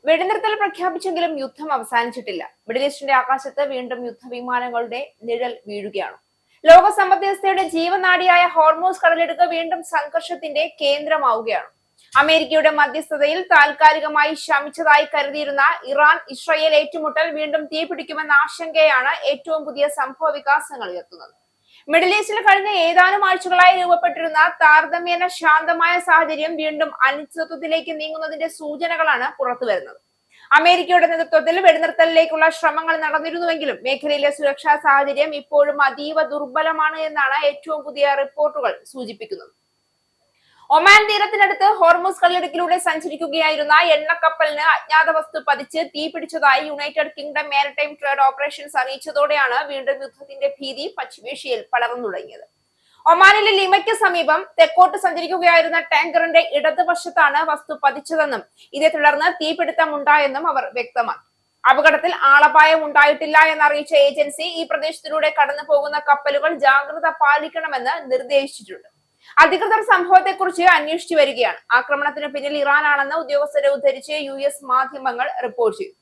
വെടിനിർത്തൽ പ്രഖ്യാപിച്ചെങ്കിലും യുദ്ധം അവസാനിച്ചിട്ടില്ല. മിഡിൽ ഈസ്റ്റിന്റെ ആകാശത്ത് വീണ്ടും യുദ്ധവിമാനങ്ങളുടെ നിഴൽ വീഴുകയാണ്. ലോക സമ്പദ് വ്യവസ്ഥയുടെ ജീവനാഡിയായ ഹോർമൂസ് കടലിടുക്ക് വീണ്ടും സംഘർഷത്തിന്റെ കേന്ദ്രമാവുകയാണ്. അമേരിക്കയുടെ മധ്യസ്ഥതയിൽ താൽക്കാലികമായി ശമിച്ചതായി കരുതിയിരുന്ന ഇറാൻ ഇസ്രായേൽ ഏറ്റുമുട്ടൽ വീണ്ടും തീപിടിക്കുമെന്ന ആശങ്കയാണ് ഏറ്റവും പുതിയ സംഭവ വികാസങ്ങൾ ഉയർത്തുന്നത്. മിഡിൽ ഈസ്റ്റിൽ കഴിഞ്ഞ ഏതാനും ആഴ്ചകളായി രൂപപ്പെട്ടിരുന്ന താരതമ്യേന ശാന്തമായ സാഹചര്യം വീണ്ടും അനിശ്ചിതത്വത്തിലേക്ക് നീങ്ങുന്നതിന്റെ സൂചനകളാണ് പുറത്തുവരുന്നത്. അമേരിക്കയുടെ നേതൃത്വത്തിൽ വെടിനിർത്തലിലേക്കുള്ള ശ്രമങ്ങൾ നടന്നിരുന്നുവെങ്കിലും മേഖലയിലെ സുരക്ഷാ സാഹചര്യം ഇപ്പോഴും അതീവ ദുർബലമാണ് എന്നാണ് ഏറ്റവും പുതിയ റിപ്പോർട്ടുകൾ സൂചിപ്പിക്കുന്നത്. ഒമാൻ തീരത്തിനടുത്ത് ഹോർമൂസ് കടലിടുക്കിലൂടെ സഞ്ചരിക്കുകയായിരുന്ന എണ്ണക്കപ്പലിന് അജ്ഞാത വസ്തു പതിച്ച് തീപിടിച്ചതായി United Kingdom maritime trade operations അറിയിച്ചതോടെയാണ് വീണ്ടും യുദ്ധത്തിന്റെ ഭീതി പശ്ചിമേഷ്യയിൽ പടർന്നു തുടങ്ങിയത്. ഒമാനിലെ ലിമയ്ക്ക് സമീപം തെക്കോട്ട് സഞ്ചരിക്കുകയായിരുന്ന ടാങ്കറിന്റെ ഇടതുവശത്താണ് വസ്തു പതിച്ചതെന്നും ഇതേ തുടർന്ന് തീപിടുത്തം ഉണ്ടായെന്നും അവർ വ്യക്തമാക്കി. അപകടത്തിൽ ആളപായം ഉണ്ടായിട്ടില്ല എന്നറിയിച്ച ഏജൻസി ഈ പ്രദേശത്തിലൂടെ കടന്നു പോകുന്ന കപ്പലുകൾ ജാഗ്രത പാലിക്കണമെന്ന് നിർദ്ദേശിച്ചിട്ടുണ്ട്. അധികൃതർ സംഭവത്തെക്കുറിച്ച് അന്വേഷിച്ചു വരികയാണ്. ആക്രമണത്തിന് പിന്നിൽ ഇറാനാണെന്ന് ഉദ്യോഗസ്ഥരെ ഉദ്ധരിച്ച് US മാധ്യമങ്ങൾ റിപ്പോർട്ട് ചെയ്തു.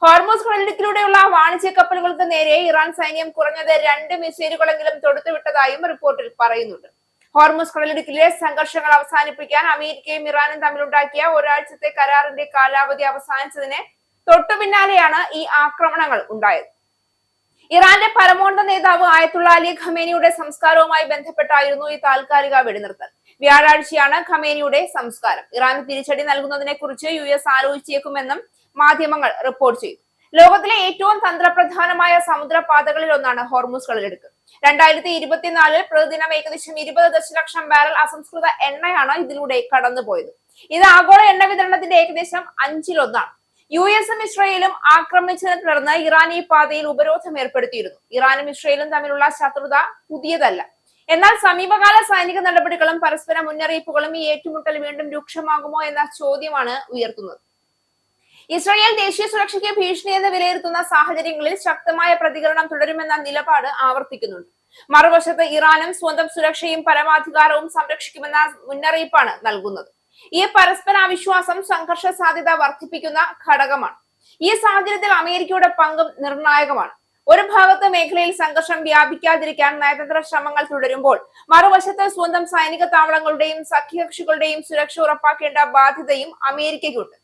ഹോർമൂസ് കടലിടുക്കിലൂടെയുള്ള വാണിജ്യ കപ്പലുകൾക്ക് നേരെ ഇറാൻ സൈന്യം കുറഞ്ഞത് 2 മിസൈലുകളെങ്കിലും തൊടുത്തുവിട്ടതായും റിപ്പോർട്ടിൽ പറയുന്നുണ്ട്. ഹോർമൂസ് കടലിടുക്കിലെ സംഘർഷങ്ങൾ അവസാനിപ്പിക്കാൻ അമേരിക്കയും ഇറാനും തമ്മിലുണ്ടാക്കിയ ഒരാഴ്ചത്തെ കരാറിന്റെ കാലാവധി അവസാനിച്ചതിന് തൊട്ടു പിന്നാലെയാണ് ഈ ആക്രമണങ്ങൾ ഉണ്ടായത്. ഇറാന്റെ പരമോന്നത നേതാവ് ആയത്തുള്ള അലി ഖമേനിയുടെ സംസ്കാരവുമായി ബന്ധപ്പെട്ടായിരുന്നു ഈ താൽക്കാലിക വെടിനിർത്തൽ. വ്യാഴാഴ്ചയാണ് ഖമേനിയുടെ സംസ്കാരം. ഇറാന് തിരിച്ചടി നൽകുന്നതിനെ കുറിച്ച് US ആലോചിച്ചേക്കുമെന്നും മാധ്യമങ്ങൾ റിപ്പോർട്ട് ചെയ്തു. ലോകത്തിലെ ഏറ്റവും തന്ത്രപ്രധാനമായ സമുദ്രപാതകളിൽ ഒന്നാണ് ഹോർമൂസ് കടലിടുക്ക്. 2024 പ്രതിദിനം ഏകദേശം 20 ദശലക്ഷം ബാരൽ അസംസ്കൃത എണ്ണയാണ് ഇതിലൂടെ കടന്നുപോയത്. ഇത് ആഗോള എണ്ണ വിതരണത്തിന്റെ ഏകദേശം 1/5. USഉം ഇസ്രായേലും ആക്രമിച്ചതിനെ തുടർന്ന് ഇറാൻ ഈ പാതയിൽ ഉപരോധം ഏർപ്പെടുത്തിയിരുന്നു. ഇറാനും ഇസ്രായേലും തമ്മിലുള്ള ശത്രുത പുതിയതല്ല. എന്നാൽ സമീപകാല സൈനിക നടപടികളും പരസ്പര മുന്നറിയിപ്പുകളും ഈ ഏറ്റുമുട്ടൽ വീണ്ടും രൂക്ഷമാകുമോ എന്ന ചോദ്യമാണ് ഉയർത്തുന്നത്. ഇസ്രായേൽ ദേശീയ സുരക്ഷയ്ക്ക് ഭീഷണിയെന്ന് വിലയിരുത്തുന്ന സാഹചര്യങ്ങളിൽ ശക്തമായ പ്രതികരണം തുടരുമെന്ന നിലപാട് ആവർത്തിക്കുന്നുണ്ട്. മറുവശത്ത് ഇറാനും സ്വന്തം സുരക്ഷയും പരമാധികാരവും സംരക്ഷിക്കുമെന്ന മുന്നറിയിപ്പാണ് നൽകുന്നത്. ഈ പരസ്പര അവിശ്വാസം സംഘർഷ സാധ്യത വർദ്ധിപ്പിക്കുന്ന ഘടകമാണ്. ഈ സാഹചര്യത്തിൽ അമേരിക്കയുടെ പങ്കും നിർണായകമാണ്. ഒരു ഭാഗത്ത് മേഖലയിൽ സംഘർഷം വ്യാപിക്കാതിരിക്കാൻ നയതന്ത്ര ശ്രമങ്ങൾ തുടരുമ്പോൾ മറുവശത്ത് സ്വന്തം സൈനിക താവളങ്ങളുടെയും സഖ്യകക്ഷികളുടെയും സുരക്ഷ ഉറപ്പാക്കേണ്ട ബാധ്യതയും അമേരിക്കയ്ക്കുണ്ട്.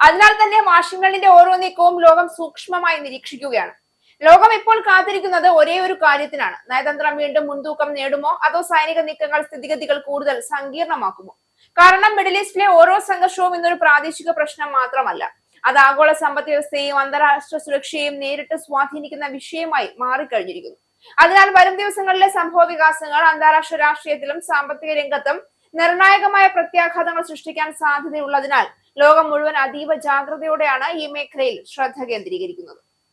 അതിനാൽ തന്നെ വാഷിംഗ്ടണിന്റെ ഓരോ നീക്കവും ലോകം സൂക്ഷ്മമായി നിരീക്ഷിക്കുകയാണ്. ലോകം ഇപ്പോൾ കാത്തിരിക്കുന്നത് ഒരേ ഒരു കാര്യത്തിനാണ്. നയതന്ത്രം വീണ്ടും മുൻതൂക്കം നേടുമോ അതോ സൈനിക നീക്കങ്ങൾ സ്ഥിതിഗതികൾ കൂടുതൽ സങ്കീർണമാക്കുമോ? കാരണം മിഡിൽ ഈസ്റ്റിലെ ഓരോ സംഘർഷവും ഇന്നൊരു പ്രാദേശിക പ്രശ്നം മാത്രമല്ല, അത് ആഗോള സമ്പദ് വ്യവസ്ഥയെയും അന്താരാഷ്ട്ര സുരക്ഷയെയും നേരിട്ട് സ്വാധീനിക്കുന്ന വിഷയമായി മാറിക്കഴിഞ്ഞിരിക്കുന്നു. അതിനാൽ വരും ദിവസങ്ങളിലെ സംഭവ വികാസങ്ങൾ അന്താരാഷ്ട്ര രാഷ്ട്രീയത്തിലും സാമ്പത്തിക രംഗത്തും നിർണായകമായ പ്രത്യാഘാതങ്ങൾ സൃഷ്ടിക്കാൻ സാധ്യതയുള്ളതിനാൽ ലോകം മുഴുവൻ അതീവ ജാഗ്രതയോടെയാണ് ഈ മേഖലയിൽ ശ്രദ്ധ കേന്ദ്രീകരിക്കുന്നത്.